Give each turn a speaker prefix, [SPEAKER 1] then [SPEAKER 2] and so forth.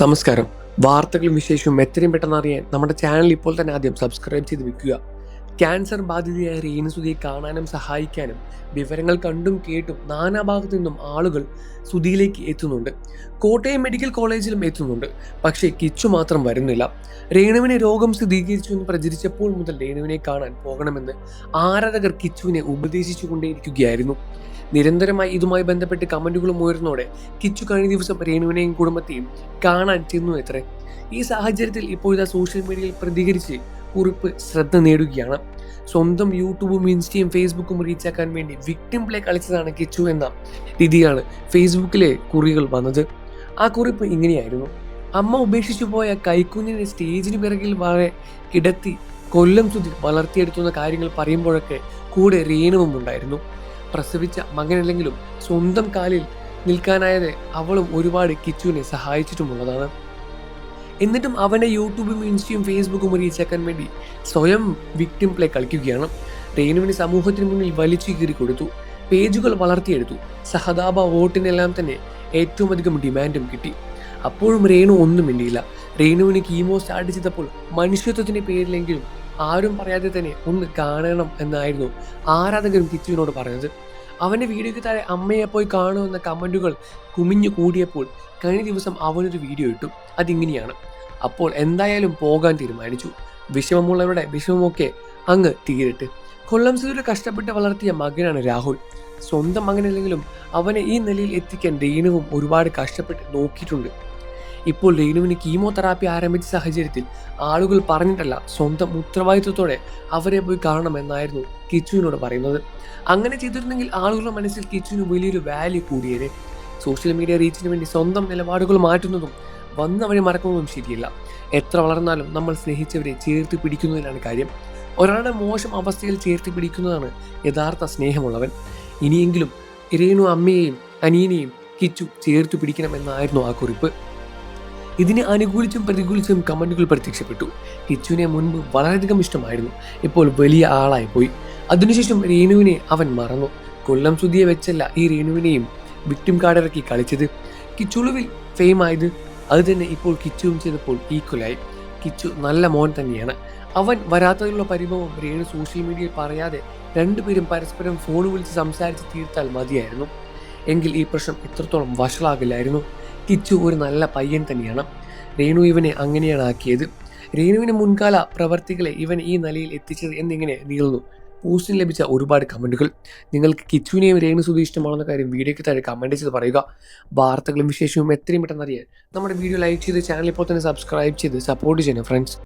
[SPEAKER 1] നമസ്കാരം. വാർത്തകളും വിശേഷവും എത്രയും പെട്ടെന്ന് അറിയാൻ നമ്മുടെ ചാനൽ ഇപ്പോൾ തന്നെ ആദ്യം സബ്സ്ക്രൈബ് ചെയ്ത് വെക്കുക. ക്യാൻസർ ബാധിതയായ രേണുസുധിയെ കാണാനും സഹായിക്കാനും വിവരങ്ങൾ കണ്ടും കേട്ടും നാനാഭാഗത്തു നിന്നും ആളുകൾ സുധിയിലേക്ക് എത്തുന്നുണ്ട്. കോട്ടയം മെഡിക്കൽ കോളേജിലും എത്തുന്നുണ്ട്. പക്ഷേ കിച്ചു മാത്രം വരുന്നില്ല. രേണുവിനെ രോഗം സ്ഥിരീകരിച്ചു എന്ന് പ്രചരിച്ചപ്പോൾ മുതൽ രേണുവിനെ കാണാൻ പോകണമെന്ന് ആരാധകർ കിച്ചുവിനെ ഉപദേശിച്ചുകൊണ്ടേയിരിക്കുകയായിരുന്നു. നിരന്തരമായി ഇതുമായി ബന്ധപ്പെട്ട് കമന്റുകളും ഉയർന്നോടെ കിച്ചു കഴിഞ്ഞ ദിവസം രേണുവിനെയും കുടുംബത്തെയും കാണാൻ ചെന്നു എത്രേ. ഈ സാഹചര്യത്തിൽ ഇപ്പോഴത്തെ സോഷ്യൽ മീഡിയയിൽ പ്രതികരിച്ച് കുറിപ്പ് ശ്രദ്ധ നേടുകയാണ്. സ്വന്തം യൂട്യൂബും ഇൻസ്റ്റയും ഫേസ്ബുക്കും റീച്ചാക്കാൻ വേണ്ടി വിക്ടിം പ്ലേ കളിച്ചതാണ് കിച്ചു എന്ന രീതിയാണ് ഫേസ്ബുക്കിലെ കുറികൾ വന്നത്. ആ കുറിപ്പ് ഇങ്ങനെയായിരുന്നു: അമ്മ ഉപേക്ഷിച്ചു പോയ കൈക്കുഞ്ഞിനെ സ്റ്റേജിന് പിറകിൽ വരെ കിടത്തി കൊല്ലം സുധി വളർത്തിയെടുത്തുന്ന കാര്യങ്ങൾ പറയുമ്പോഴൊക്കെ കൂടെ രേണുവും ഉണ്ടായിരുന്നു. പ്രസവിച്ച മകനല്ലെങ്കിലും സ്വന്തം കാലിൽ നിൽക്കാനായത് അവളും ഒരുപാട് കിച്ചുവിനെ സഹായിച്ചിട്ടുമുള്ളതാണ്. എന്നിട്ടും അവൻ്റെ യൂട്യൂബും ഇൻസ്റ്റയും ഫേസ്ബുക്കും റീച്ചാക്കാൻ വേണ്ടി സ്വയം വിക്ടിം പ്ലേ കളിക്കുകയാണ്. രേണുവിനെ സമൂഹത്തിന് മുന്നിൽ വലിച്ചു കീറി കൊടുത്തു, പേജുകൾ വളർത്തിയെടുത്തു, സഹതാപ വോട്ടിനെല്ലാം തന്നെ ഏറ്റവും അധികം ഡിമാൻഡും കിട്ടി. അപ്പോഴും രേണു ഒന്നും മിണ്ടിയില്ല. രേണുവിന് കീമോ സ്റ്റാർട്ട് ചെയ്തപ്പോൾ മനുഷ്യത്വത്തിൻ്റെ പേരിലെങ്കിലും ആരും പറയാതെ തന്നെ ഒന്ന് കാണണം എന്നായിരുന്നു ആരാധകരും കിച്ചുവിനോട് പറഞ്ഞത്. അവൻ്റെ വീഡിയോയ്ക്ക് താഴെ അമ്മയെ പോയി കാണുമെന്ന കമൻറ്റുകൾ കുമിഞ്ഞു കൂടിയപ്പോൾ കഴിഞ്ഞ ദിവസം അവനൊരു വീഡിയോ ഇട്ടു. അതിങ്ങനെയാണ്: അപ്പോൾ എന്തായാലും പോകാൻ തീരുമാനിച്ചു. വിഷമമുള്ളവരുടെ വിഷമമൊക്കെ അങ്ങ് തീരട്ടെ. കൊല്ലം സുധിയുടെ കഷ്ടപ്പെട്ട് വളർത്തിയ മകനാണ് രാഹുൽ. സ്വന്തം മകനല്ലെങ്കിലും അവനെ ഈ നിലയിൽ എത്തിക്കാൻ രേണുവും ഒരുപാട് കഷ്ടപ്പെട്ട് നോക്കിയിട്ടുണ്ട്. ഇപ്പോൾ രേണുവിന് കീമോതെറാപ്പി ആരംഭിച്ച സാഹചര്യത്തിൽ ആളുകൾ പറഞ്ഞിട്ടല്ല, സ്വന്തം ഉത്തരവാദിത്വത്തോടെ അവരെ പോയി കാണണമെന്നായിരുന്നു കിച്ചുവിനോട് പറയുന്നത്. അങ്ങനെ ചെയ്തിരുന്നെങ്കിൽ ആളുകളുടെ മനസ്സിൽ കിച്ചുവിന് വലിയൊരു വാല്യൂ കൂടിയേനെ. സോഷ്യൽ മീഡിയ റീച്ചിന് വേണ്ടി സ്വന്തം നിലപാടുകൾ മാറ്റുന്നതും വന്നവരെ മറക്കുന്നതും ശരിയല്ല. എത്ര വളർന്നാലും നമ്മൾ സ്നേഹിച്ചവരെ ചേർത്ത് പിടിക്കുന്നതിലാണ് കാര്യം. ഒരാളുടെ മോശം അവസ്ഥയിൽ ചേർത്ത് പിടിക്കുന്നതാണ് യഥാർത്ഥ സ്നേഹമുള്ളവൻ. ഇനിയെങ്കിലും രേണു അമ്മയെയും അനിയനെയും കിച്ചു ചേർത്ത് പിടിക്കണമെന്നായിരുന്നു ആ കുറിപ്പ്. ഇതിനെ അനുകൂലിച്ചും പ്രതികൂലിച്ചും കമന്റുകൾ പ്രത്യക്ഷപ്പെട്ടു. കിച്ചുവിനെ മുൻപ് വളരെയധികം ഇഷ്ടമായിരുന്നു, ഇപ്പോൾ വലിയ ആളായിപ്പോയി. അതിനുശേഷം രേണുവിനെ അവൻ മറന്നു. കൊല്ലം സുധിയെ വെച്ചല്ല ഈ രേണുവിനെയും വിക്ടിം കാർഡ് ഇറക്കി കളിച്ചത്. കിച്ചുളുവിൽ ഫെയിം ആയത് അത് തന്നെ ഇപ്പോൾ കിച്ചുവും ചെയ്തപ്പോൾ ഈക്വലായി. കിച്ചു നല്ല മോൻ തന്നെയാണ്. അവൻ വരാത്തതിലുള്ള പരിഭവം രേണു സോഷ്യൽ മീഡിയയിൽ പറയാതെ രണ്ടുപേരും പരസ്പരം ഫോൺ വിളിച്ച് സംസാരിച്ച് തീർത്താൽ മതിയായിരുന്നു. എങ്കിൽ ഈ പ്രശ്നം ഇത്രത്തോളം വഷളാകില്ലായിരുന്നു. കിച്ചു ഒരു നല്ല പയ്യൻ തന്നെയാണ്. രേണു ഇവനെ അങ്ങനെയാണ് ആക്കിയത്. രേണുവിന് മുൻകാല പ്രവർത്തികളെ ഇവൻ ഈ നിലയിൽ എത്തിച്ചത് എന്നിങ്ങനെ നീളുന്നു പോസ്റ്റിന് ലഭിച്ച ഒരുപാട് കമൻറ്റുകൾ. നിങ്ങൾക്ക് കിച്ചുവിനെയും രേണു സുധി ഇഷ്ടമാണെന്ന കാര്യം വീഡിയോയ്ക്ക് താഴെ കമൻറ്റ് ചെയ്ത് പറയുക. വാർത്തകളും വിശേഷവും എത്രയും പെട്ടെന്ന് അറിയാൻ നമ്മുടെ വീഡിയോ ലൈക്ക് ചെയ്ത് ചാനൽ ഇപ്പോൾ തന്നെ സബ്സ്ക്രൈബ് ചെയ്ത് സപ്പോർട്ട് ചെയ്യണം ഫ്രണ്ട്സ്.